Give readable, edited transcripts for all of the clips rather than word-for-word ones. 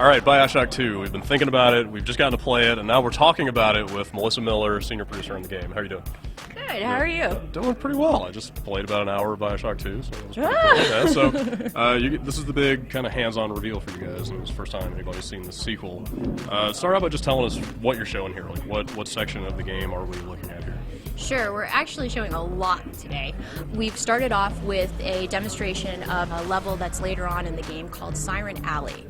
All right, BioShock 2. We've been thinking about it. We've just gotten to play it, and now we're talking about it with Melissa Miller, senior producer on the game. How are you doing? Good. How are you? Doing pretty well. I just played about an hour of BioShock 2, so it was pretty cool. Yeah, so this is the big kind of hands-on reveal for you guys, and it's the first time anybody's seen the sequel. Start out by just telling us what you're showing here. Like, what section of the game are we looking at here? Sure, we're actually showing a lot today. We've started off with a demonstration of a level that's later on in the game called Siren Alley.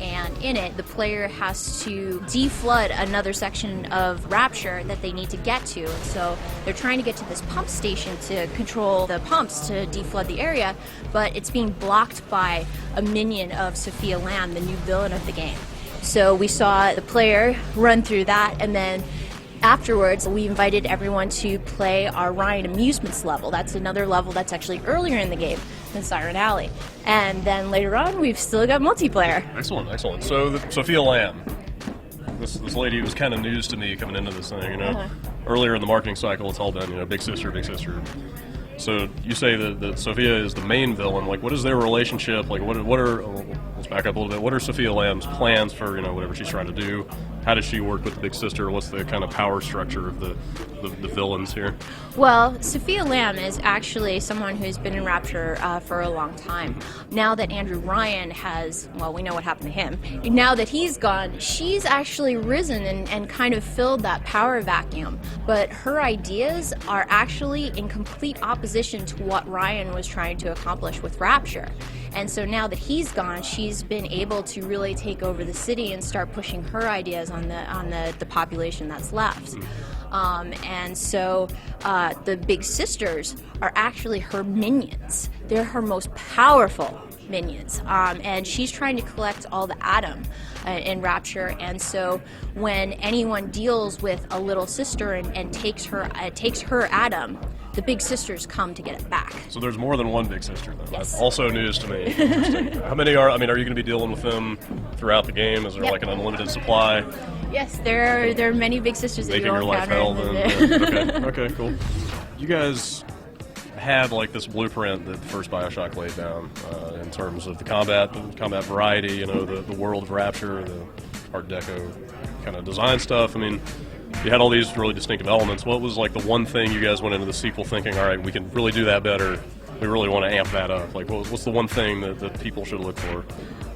And in it, the player has to deflood another section of Rapture that they need to get to. And so they're trying to get to this pump station to control the pumps to deflood the area, but it's being blocked by a minion of Sophia Lamb, the new villain of the game. So we saw the player run through that, and then afterwards, we invited everyone to play our Ryan Amusements level. That's another level that's actually earlier in the game than Siren Alley. And then later on, we've still got multiplayer. Excellent, excellent. So, Sophia Lamb, this lady was kind of news to me coming into this thing, you know. Earlier in the marketing cycle, it's all been, you know, big sister, big sister. So you say that Sophia is the main villain. Like, what is their relationship? Like, what are let's back up a little bit. What are Sophia Lamb's plans for, you know, whatever she's trying to do? How does she work with the big sister? What's the kind of power structure of the villains here? Well, Sophia Lamb is actually someone who's been in Rapture for a long time. Now that Andrew Ryan has, well, we know what happened to him. Now that he's gone, she's actually risen and kind of filled that power vacuum. But her ideas are actually in complete opposition to what Ryan was trying to accomplish with Rapture. And so now that he's gone, she's been able to really take over the city and start pushing her ideas on the population that's left. And so the big sisters are actually her minions. They're her most powerful minions, and she's trying to collect all the Atom in Rapture. And so when anyone deals with a little sister and takes her Atom, the big sisters come to get it back. So there's more than one big sister, though. Yes. That's also news to me. Interesting. How many are? I mean, are you going to be dealing with them throughout the game? Is there like an unlimited supply? Yes, there are many big sisters that Making you'll your life encounter. hell, then. Okay, cool. You guys had like this blueprint that the first BioShock laid down in terms of the combat variety. You know, the world of Rapture, the Art Deco kind of design stuff. I mean, you had all these really distinctive elements. What was like the one thing you guys went into the sequel thinking, all right, we can really do that better, we really want to amp that up? Like, what's the one thing that people should look for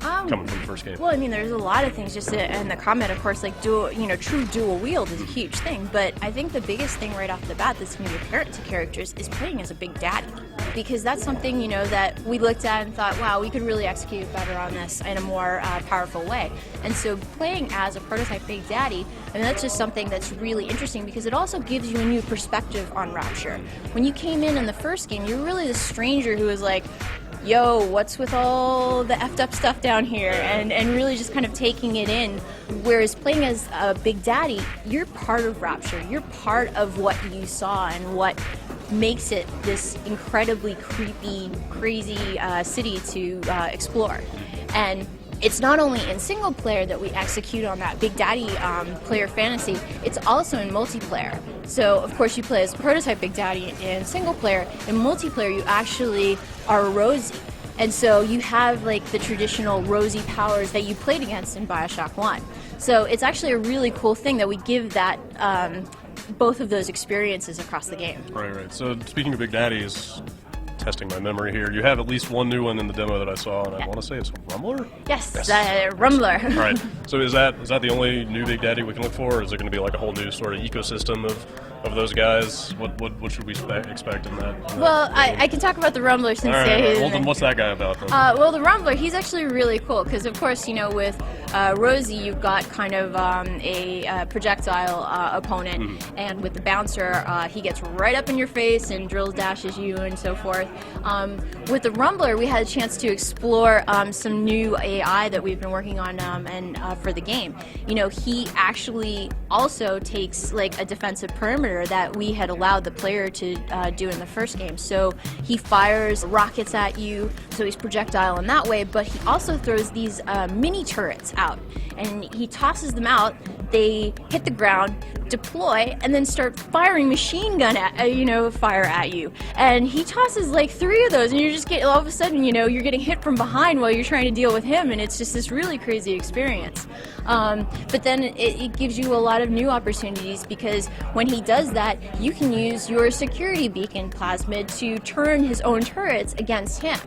coming from the first game? Well, I mean, there's a lot of things. Just in the combat, of course, like true dual wield is a huge thing. But I think the biggest thing right off the bat that's going to be apparent to characters is playing as a big daddy, because that's something, you know, that we looked at and thought, wow, we could really execute better on this in a more powerful way. And so playing as a prototype big daddy, I mean, that's just something that's really interesting, because it also gives you a new perspective on Rapture. When you came in the first game, you were really the stranger who was like, yo, what's with all the effed up stuff down here, and really just kind of taking it in. Whereas playing as a big daddy, you're part of Rapture. You're part of what you saw and what makes it this incredibly creepy, crazy city to explore. And it's not only in single player that we execute on that Big Daddy player fantasy, it's also in multiplayer. So, of course, you play as prototype Big Daddy in single player. In multiplayer, you actually are Rosie. And so you have like the traditional Rosie powers that you played against in BioShock 1. So it's actually a really cool thing that we give that both of those experiences across the game. Right. So speaking of Big Daddies, testing my memory here, you have at least one new one in the demo that I saw, and I want to say it's Rumbler? Yes. Rumbler. All right. So is that the only new Big Daddy we can look for, or is there going to be like a whole new sort of ecosystem of those guys? What should we expect in that? Well, I can talk about the Rumbler since All right. Well, then what's that guy about then? Well, the Rumbler, he's actually really cool, because of course, you know, with Rosie, you've got kind of a projectile opponent, and with the bouncer, he gets right up in your face and drills dashes you and so forth. With the Rumbler, we had a chance to explore some new AI that we've been working on for the game. You know, he actually also takes like a defensive perimeter that we had allowed the player to do in the first game. So he fires rockets at you, so he's projectile in that way, but he also throws these mini turrets out. and he tosses them out. They hit the ground, deploy, and then start firing machine gun fire at you. And he tosses like 3 of those, and you're just getting, all of a sudden, you're getting hit from behind while you're trying to deal with him, and it's just this really crazy experience. But then it gives you a lot of new opportunities, because when he does that, you can use your security beacon plasmid to turn his own turrets against him.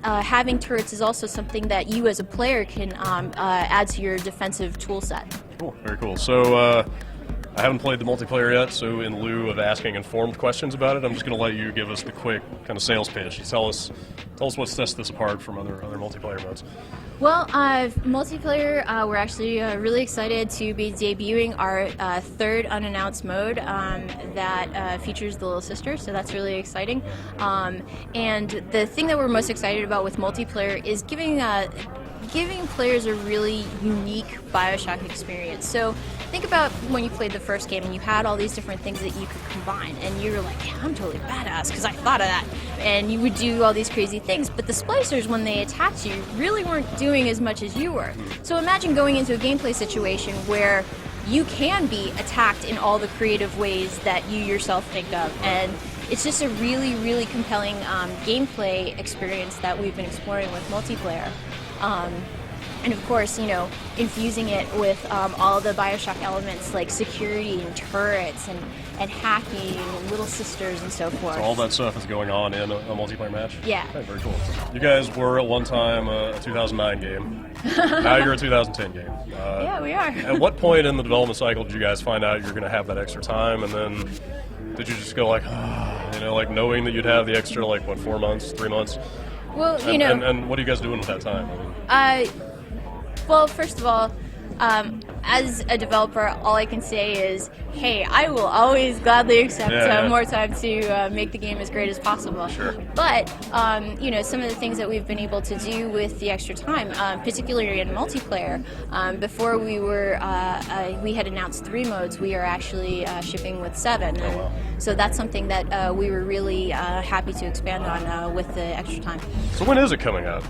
Having turrets is also something that you as a player can add to your defensive tool set. Cool, very cool. So I haven't played the multiplayer yet, so in lieu of asking informed questions about it, I'm just going to let you give us the quick kind of sales pitch. Tell us what sets this apart from other multiplayer modes. Well, multiplayer, we're actually really excited to be debuting our 3rd unannounced mode that features the little sister, so that's really exciting. And the thing that we're most excited about with multiplayer is giving players a really unique BioShock experience. So think about when you played the first game and you had all these different things that you could combine, and you were like, yeah, I'm totally badass because I thought of that. And you would do all these crazy things, but the splicers, when they attacked you, really weren't doing as much as you were. So imagine going into a gameplay situation where you can be attacked in all the creative ways that you yourself think of. And it's just a really, really compelling gameplay experience that we've been exploring with multiplayer. And of course, infusing it with all the BioShock elements like security and turrets and hacking and little sisters and so forth. So all that stuff is going on in a multiplayer match? Yeah. Okay, very cool. You guys were at one time a 2009 game. Now you're a 2010 game. Yeah, we are. At what point in the development cycle did you guys find out you're going to have that extra time, and then did you just go like, like knowing that you'd have the extra 4 months, 3 months? Well, and what are you guys doing with that time? Well, first of all, as a developer, all I can say is, hey, I will always gladly accept more time to make the game as great as possible. Sure. But, some of the things that we've been able to do with the extra time, particularly in multiplayer, before we had announced 3 modes, we are actually shipping with 7. Oh, wow. So that's something that we were really happy to expand on with the extra time. So when is it coming out?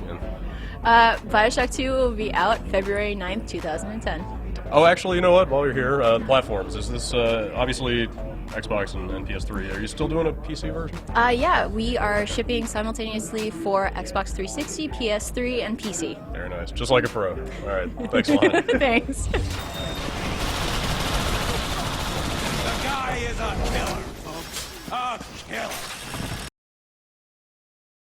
BioShock 2 will be out February 9th, 2010. Oh, actually, you know what? While you're here, the platforms. Is this obviously Xbox and PS3? Are you still doing a PC version? Yeah, we are shipping simultaneously for Xbox 360, PS3, and PC. Very nice. Just like a pro. All right. Thanks a lot. Thanks. The guy is a killer, folks. A killer.